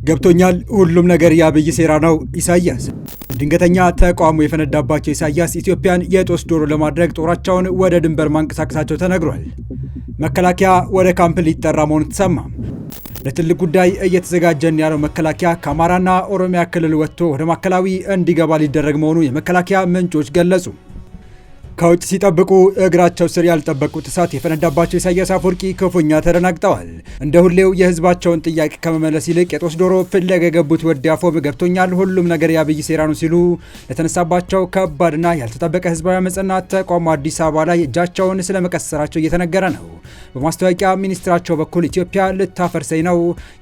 ገብቶኛል ሁሉም ነገር የአብይ ሴራ ነው። ኢሳያስ ድንገተኛ ተቋሙ የፈነዳባቸው ኢሳያስ ኢትዮጵያን የጦስ ዶሮ ለማድረግ ጦራቸውን ወደ ድንበር ማንቀሳቀሳቸው ተነግሯል። መከላከያ ወደ ካምፕ ሊጠራ መሆኑ ተሰማ። ለትልቅ ጉዳይ እየተዘጋጀን ያለው መከላከያ ከአማራና ኦሮሚያ ክልል ወጥቶ ወደ ማዕከላዊ እንዲገባ ሊደረግ መሆኑ የመከላከያ ምንጮች ገለጹ። ከውጭ ሲጠብቁ እግራቸው ስር ያልጠበቁት እሳት የፈነዳባቸው ኢሳያስ አፈወርቂ ክፉኛ ተደናግጠዋል። እንደ ሁሌው የህዝባቸውን ጥያቄ ከመመለስ ይልቅ የጦስ ዶሮ ፍለጋ የገቡት ወዲ አፎም ገብቶኛል ሁሉም ነገር የአብይ ሴራ ነው ሲሉ ለተነሳባቸው ከባድና ያልተጠበቀ ህዝባዊ አመፅና ተቃውሞ አዲስ አበባ ላይ እጃቸውን ስለመቀሰራቸው እየተነገረ ነው። በማስታወቂያ ሚኒስትራቸው በኩል ኢትዮጵያ ልታፈርሰኝ ነው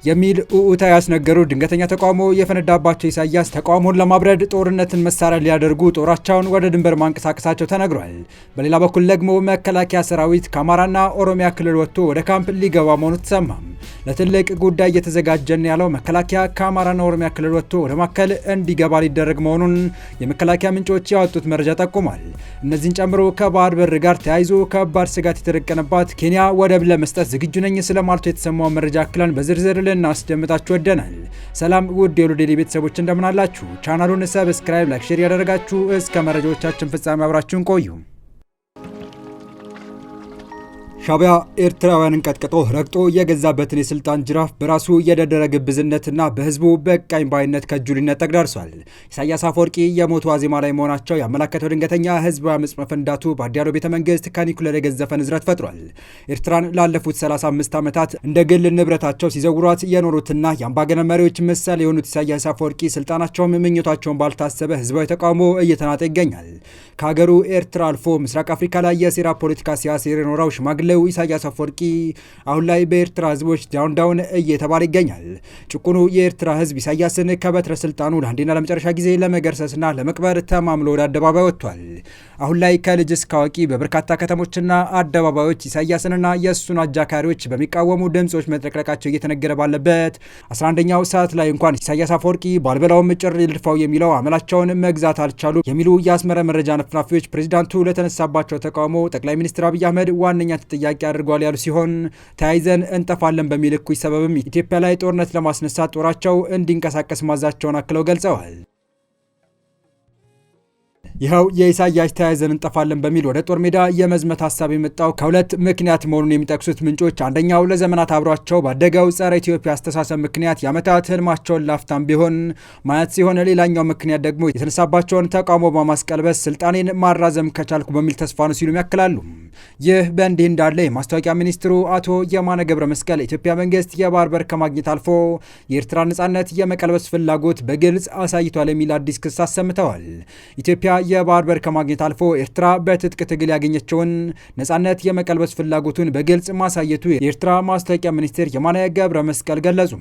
የሚል ኡኡታ ያስነገሩ ድንገተኛ ተቃውሞ የፈነዳባቸው ኢሳያስ ተቃውሞን ለማብረድ ጦርነትን መሳሪያ ሊያደርጉ ጦራቸውን ወደ ድንበር ማንቀሳቀሳቸው ተነግሯል። በሌላ በኩል ደግሞ መከላከያ ሰራዊት ከአማራና ኦሮሚያ ክልል ወጥቶ ወደ ካምፕ ሊገባ መሆኑ ተሰማም። ለትልቅ ጉዳይ እየተዘጋጀን ያለው መከላከያ ከአማራና ኦሮሚያ ክልል ወጥቶ ወደ ማዕከል እንዲገባ ሊደረግ መሆኑን የመከላከያ ምንጮች ያወጡት መረጃ ጠቁሟል። እነዚህን ጨምሮ ከባህር በር ጋር ተያይዞ ከባድ ስጋት የተደቀነባት ኬንያ ወደብ ለመስጠት ዝግጁ ነኝ ስለማለቱ የተሰማው መረጃ አክለን በዝርዝር ልናስደምጣችሁ ወደናል። ሰላም ውድ የሉ ዴይሊ ቤተሰቦች እንደምን አላችሁ? ቻናሉን ሰብስክራይብ፣ ላይክ፣ ሼር ያደረጋችሁ እስከ መረጃዎቻችን ፍጻሜ አብራችሁን ቆዩ። ሻዕቢያ ኤርትራውያንን ቀጥቅጦ ረግጦ የገዛበትን የስልጣን ጅራፍ በራሱ የደደረ ግብዝነትና በህዝቡ በቃኝ ባይነት ከእጁ ሊነጠቅ ደርሷል። ኢሳያስ አፈወርቂ የሞቱ ዋዜማ ላይ መሆናቸው ያመላከተው ድንገተኛ ህዝባዊ አመፅ መፈንዳቱ በአዲያሎ ቤተ መንግስት ከኒኩለር የገዘፈ ንዝረት ፈጥሯል። ኤርትራን ላለፉት 35 ዓመታት እንደ ግል ንብረታቸው ሲዘውሯት የኖሩትና የአምባገነን መሪዎች ምሳሌ የሆኑት ኢሳያስ አፈወርቂ ስልጣናቸውም ምኞታቸውን ባልታሰበ ህዝባዊ ተቃውሞ እየተናጠ ይገኛል። ከሀገሩ ኤርትራ አልፎ ምስራቅ አፍሪካ ላይ የሴራ ፖለቲካ ሲያሴር የኖረው ሽማግሌ ኢሳያስ አፈወርቂ አሁን ላይ በኤርትራ ህዝቦች ዳውን እየተባለ ይገኛል። ጭቁኑ የኤርትራ ህዝብ ኢሳያስን ከበትረ ስልጣኑ ለአንዴና ለመጨረሻ ጊዜ ለመገርሰስና ለመቅበር ተማምሎ ወደ አደባባይ ወጥቷል። አሁን ላይ ከልጅ እስከ አዋቂ በበርካታ ከተሞችና አደባባዮች ኢሳያስንና የእሱን አጃካሪዎች በሚቃወሙ ድምጾች መጥለቅለቃቸው እየተነገረ ባለበት 11ኛው ሰዓት ላይ እንኳን ኢሳያስ አፈወርቂ ባልበላውም ጭር ይልድፋው የሚለው አመላቸውን መግዛት አልቻሉ የሚሉ የአስመራ መረጃ ነፍናፊዎች ፕሬዚዳንቱ ለተነሳባቸው ተቃውሞ ጠቅላይ ሚኒስትር አብይ አህመድ ዋነኛ ተጠያቂ አድርጓል ያሉ ሲሆን ተያይዘን እንጠፋለን በሚል እኩይ ሰበብም ኢትዮጵያ ላይ ጦርነት ለማስነሳት ጦራቸው እንዲንቀሳቀስ ማዛቸውን አክለው ገልጸዋል። ይኸው የኢሳያስ ተያይዘን እንጠፋለን በሚል ወደ ጦር ሜዳ የመዝመት ሀሳብ የመጣው ከሁለት ምክንያት መሆኑን የሚጠቅሱት ምንጮች አንደኛው ለዘመናት አብሯቸው ባደገው ጸረ ኢትዮጵያ አስተሳሰብ ምክንያት የዓመታት ህልማቸውን ላፍታም ቢሆን ማየት ሲሆን፣ ሌላኛው ምክንያት ደግሞ የተነሳባቸውን ተቃውሞ በማስቀልበስ ስልጣኔን ማራዘም ከቻልኩ በሚል ተስፋ ነው ሲሉም ያክላሉ። ይህ በእንዲህ እንዳለ የማስታወቂያ ሚኒስትሩ አቶ የማነ ገብረ መስቀል የኢትዮጵያ መንግስት የባህር በር ከማግኘት አልፎ የኤርትራ ነጻነት የመቀልበስ ፍላጎት በግልጽ አሳይቷል የሚል አዲስ ክስ አሰምተዋል። ኢትዮጵያ የባህር በር ከማግኘት አልፎ ኤርትራ በትጥቅ ትግል ያገኘችውን ነጻነት የመቀልበስ ፍላጎቱን በግልጽ ማሳየቱ የኤርትራ ማስታወቂያ ሚኒስቴር የማነ ገብረ መስቀል ገለጹ።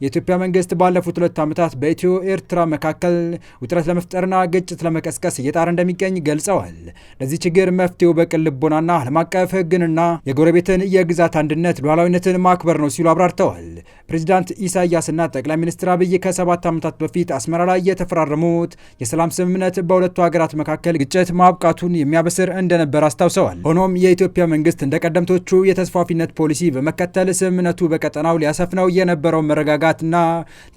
የኢትዮጵያ መንግስት ባለፉት 2 ዓመታት በኢትዮ ኤርትራ መካከል ውጥረት ለመፍጠርና ግጭት ለመቀስቀስ እየጣረ እንደሚገኝ ገልጸዋል። ለዚህ ችግር መፍትሄው በቅን ልቦናና ዓለም አቀፍ ህግንና የጎረቤትን የግዛት አንድነት ሉዓላዊነትን ማክበር ነው ሲሉ አብራርተዋል። ፕሬዚዳንት ኢሳያስና ጠቅላይ ሚኒስትር አብይ ከ7 ዓመታት በፊት አስመራ ላይ የተፈራረሙት የሰላም ስምምነት በሁለቱ ሀገራት መካከል ግጭት ማብቃቱን የሚያበስር እንደነበር አስታውሰዋል። ሆኖም የኢትዮጵያ መንግስት እንደ ቀደምቶቹ የተስፋፊነት ፖሊሲ በመከተል ስምምነቱ በቀጠናው ሊያሰፍነው የነበረው መረጋጋትና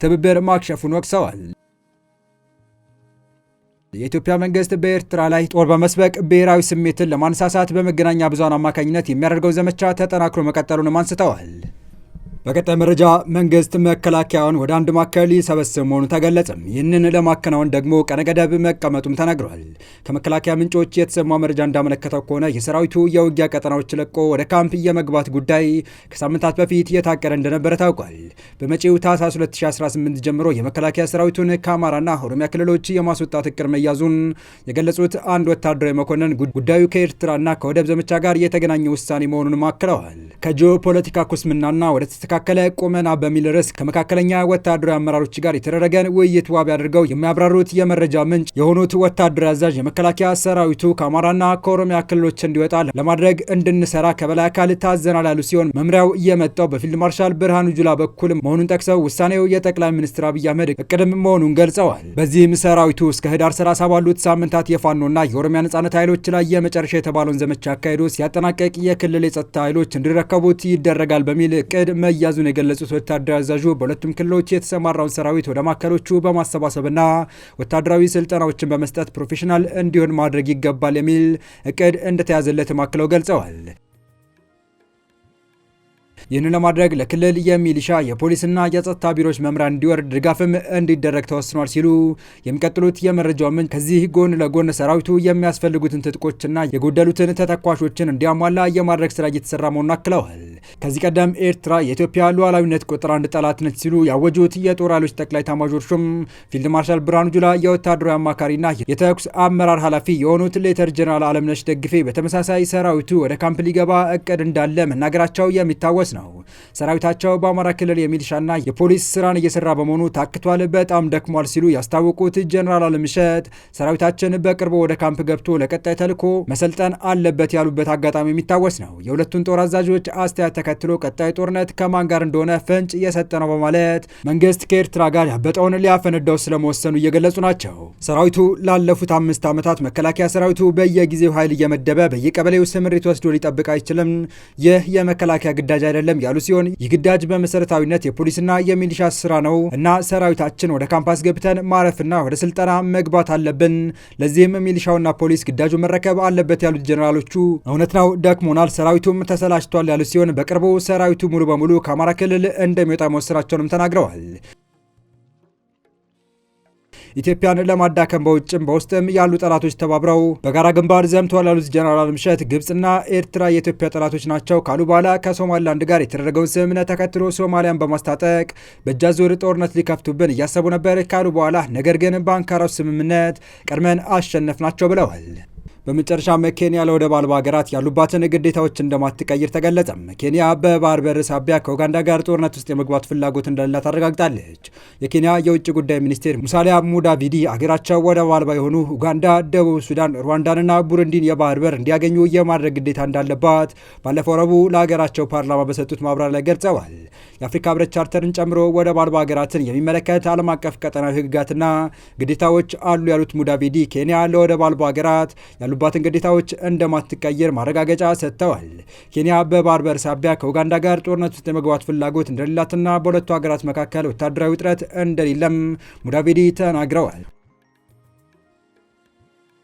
ትብብር ማክሸፉን ወቅሰዋል። የኢትዮጵያ መንግስት በኤርትራ ላይ ጦር በመስበቅ ብሔራዊ ስሜትን ለማነሳሳት በመገናኛ ብዙሃን አማካኝነት የሚያደርገው ዘመቻ ተጠናክሮ መቀጠሉንም አንስተዋል። በቀጣይ መረጃ መንግስት መከላከያውን ወደ አንድ ማዕከል ሊሰበስብ መሆኑ ተገለጸ። ይህንን ለማከናወን ደግሞ ቀነ ገደብ መቀመጡም ተነግሯል። ከመከላከያ ምንጮች የተሰማ መረጃ እንዳመለከተው ከሆነ የሰራዊቱ የውጊያ ቀጠናዎች ለቆ ወደ ካምፕ የመግባት ጉዳይ ከሳምንታት በፊት የታቀደ እንደነበረ ታውቋል። በመጪው ታህሳስ 2018 ጀምሮ የመከላከያ ሰራዊቱን ከአማራና ኦሮሚያ ክልሎች የማስወጣት እቅድ መያዙን የገለጹት አንድ ወታደራዊ መኮንን ጉዳዩ ከኤርትራና ከወደብ ዘመቻ ጋር የተገናኘ ውሳኔ መሆኑን አክለዋል። ከጂኦፖለቲካ ኩስምናና ወደ ተስተካከለ ቁመና በሚል ርዕስ ከመካከለኛ ወታደራዊ አመራሮች ጋር የተደረገን ውይይት ዋቢ አድርገው የሚያብራሩት የመረጃ ምንጭ የሆኑት ወታደራዊ አዛዥ የመከላከያ ሰራዊቱ ከአማራና ከኦሮሚያ ክልሎች እንዲወጣ ለማድረግ እንድንሰራ ከበላይ አካል ታዘናል ያሉ ሲሆን መምሪያው የመጣው በፊልድ ማርሻል ብርሃኑ ጁላ በኩል መሆኑን ጠቅሰው ውሳኔው የጠቅላይ ሚኒስትር አብይ አህመድ እቅድም መሆኑን ገልጸዋል። በዚህም ሰራዊቱ እስከ ህዳር 30 ባሉት ሳምንታት የፋኖና የኦሮሚያ ነጻነት ኃይሎች ላይ የመጨረሻ የተባለውን ዘመቻ አካሄዶ ሲያጠናቀቅ የክልል የጸጥታ ኃይሎች እንዲረከቡት ይደረጋል በሚል እቅድ መያዙን የገለጹት ወታደራዊ አዛዡ በሁለቱም ክልሎች የተሰማራውን ሰራዊት ወደ ማዕከሎቹ በማሰባሰብና ወታደራዊ ስልጠናዎችን በመስጠት ፕሮፌሽናል እንዲሆን ማድረግ ይገባል የሚል እቅድ እንደተያዘለት አክለው ገልጸዋል። ይህንን ለማድረግ ለክልል የሚሊሻ የፖሊስና የጸጥታ ቢሮዎች መምሪያ እንዲወርድ ድጋፍም እንዲደረግ ተወስኗል ሲሉ የሚቀጥሉት የመረጃው ምንጭ ከዚህ ጎን ለጎን ሰራዊቱ የሚያስፈልጉትን ትጥቆችና የጎደሉትን ተተኳሾችን እንዲያሟላ የማድረግ ስራ እየተሰራ መሆኑን አክለዋል። ከዚህ ቀደም ኤርትራ የኢትዮጵያ ሉዓላዊነት ቁጥር 1 ጠላት ነች ሲሉ ያወጁት የጦር ኃይሎች ጠቅላይ ኤታማዦር ሹም ፊልድ ማርሻል ብርሃኑ ጁላ የወታደራዊ አማካሪና የተኩስ አመራር ኃላፊ የሆኑት ሌተር ጀነራል አለምነሽ ደግፌ በተመሳሳይ ሰራዊቱ ወደ ካምፕ ሊገባ እቅድ እንዳለ መናገራቸው የሚታወስ ነው። ሰራዊታቸው በአማራ ክልል የሚሊሻና የፖሊስ ስራን እየሰራ በመሆኑ ታክቷል፣ በጣም ደክሟል ሲሉ ያስታወቁት ጀነራል አለምሸት ሰራዊታችን በቅርቡ ወደ ካምፕ ገብቶ ለቀጣይ ተልዕኮ መሰልጠን አለበት ያሉበት አጋጣሚ የሚታወስ ነው። የሁለቱን ጦር አዛዦች አስተያየት ተከትሎ ቀጣይ ጦርነት ከማን ጋር እንደሆነ ፍንጭ እየሰጠ ነው በማለት መንግስት ከኤርትራ ጋር ያበጠውን ሊያፈነዳው ስለመወሰኑ እየገለጹ ናቸው። ሰራዊቱ ላለፉት 5 ዓመታት መከላከያ ሰራዊቱ በየጊዜው ኃይል እየመደበ በየቀበሌው ስምሪት ወስዶ ሊጠብቅ አይችልም። ይህ የመከላከያ ግዳጅ አይደለም ያሉ ሲሆን ይህ ግዳጅ በመሰረታዊነት የፖሊስና የሚሊሻ ስራ ነው እና ሰራዊታችን ወደ ካምፓስ ገብተን ማረፍና ወደ ስልጠና መግባት አለብን። ለዚህም ሚሊሻውና ፖሊስ ግዳጁ መረከብ አለበት ያሉት ጀነራሎቹ እውነት ነው፣ ደክሞናል፣ ሰራዊቱም ተሰላችቷል ያሉ ሲሆን በቅርቡ ሰራዊቱ ሙሉ በሙሉ ከአማራ ክልል እንደሚወጣ መወሰናቸውንም ተናግረዋል። ኢትዮጵያን ለማዳከም በውጭም በውስጥም ያሉ ጠላቶች ተባብረው በጋራ ግንባር ዘምተዋል ያሉት ጀነራል አለምሸት ግብጽና ኤርትራ የኢትዮጵያ ጠላቶች ናቸው ካሉ በኋላ ከሶማሊላንድ ጋር የተደረገውን ስምምነት ተከትሎ ሶማሊያን በማስታጠቅ በእጅ አዙር ጦርነት ሊከፍቱብን እያሰቡ ነበር ካሉ በኋላ ነገር ግን በአንካራው ስምምነት ቀድመን አሸነፍናቸው ብለዋል። በመጨረሻም ኬንያ ለወደብ አልባ ሀገራት ያሉባትን ግዴታዎች እንደማትቀይር ተገለጸም። ኬንያ በባህር በር ሳቢያ ከኡጋንዳ ጋር ጦርነት ውስጥ የመግባት ፍላጎት እንደሌላት አረጋግጣለች። የኬንያ የውጭ ጉዳይ ሚኒስቴር ሙሳሊያ ሙዳቪዲ አገራቸው ወደብ አልባ የሆኑ ኡጋንዳ፣ ደቡብ ሱዳን፣ ሩዋንዳንና ቡሩንዲን የባህር በር እንዲያገኙ የማድረግ ግዴታ እንዳለባት ባለፈው ረቡዕ ለሀገራቸው ፓርላማ በሰጡት ማብራሪያ ላይ ገልጸዋል። የአፍሪካ ህብረት ቻርተርን ጨምሮ ወደብ አልባ ሀገራትን የሚመለከት ዓለም አቀፍ ቀጠናዊ ህግጋትና ግዴታዎች አሉ ያሉት ሙዳቪዲ ኬንያ ለወደብ አልባ ሀገራት ያሉባትን ግዴታዎች እንደማትቀየር ማረጋገጫ ሰጥተዋል። ኬንያ በባህር በር ሳቢያ ከኡጋንዳ ጋር ጦርነት ውስጥ የመግባት ፍላጎት እንደሌላትና በሁለቱ ሀገራት መካከል ወታደራዊ ውጥረት እንደሌለም ሙዳቪዲ ተናግረዋል።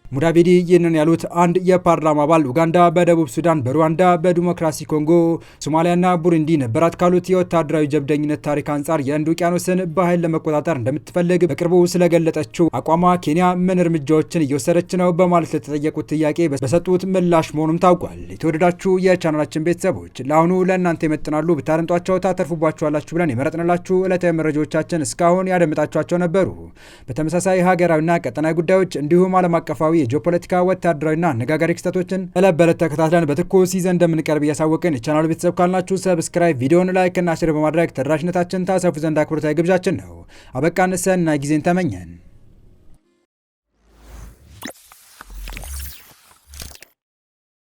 ሙዳቪዲ ይህንን ያሉት አንድ የፓርላማ አባል ኡጋንዳ በደቡብ ሱዳን፣ በሩዋንዳ፣ በዲሞክራሲ ኮንጎ፣ ሶማሊያና ቡሩንዲ ነበራት ካሉት የወታደራዊ ጀብደኝነት ታሪክ አንጻር የህንድ ውቅያኖስን በኃይል ለመቆጣጠር እንደምትፈልግ በቅርቡ ስለገለጠችው አቋሟ ኬንያ ምን እርምጃዎችን እየወሰደች ነው በማለት ለተጠየቁት ጥያቄ በሰጡት ምላሽ መሆኑም ታውቋል። የተወደዳችሁ የቻናላችን ቤተሰቦች ለአሁኑ ለእናንተ ይመጥናሉ ብታደምጧቸው ታተርፉባችኋላችሁ ብለን የመረጥንላችሁ ዕለታዊ መረጃዎቻችን እስካሁን ያደምጣችኋቸው ነበሩ። በተመሳሳይ ሀገራዊና ቀጠናዊ ጉዳዮች እንዲሁም ዓለም አቀፋዊ የጂኦፖለቲካ ወታደራዊና አነጋጋሪ ክስተቶችን ዕለት በዕለት ተከታትለን በትኩስ ይዘን እንደምንቀርብ እያሳወቅን የቻናሉ ቤተሰብ ካልናችሁ ሰብስክራይብ፣ ቪዲዮን ላይክ እና ሼር በማድረግ ተደራሽነታችን ታሰፉ ዘንድ አክብሮታዊ ግብዣችን ነው። አበቃን። ሰናይ ጊዜን ተመኘን።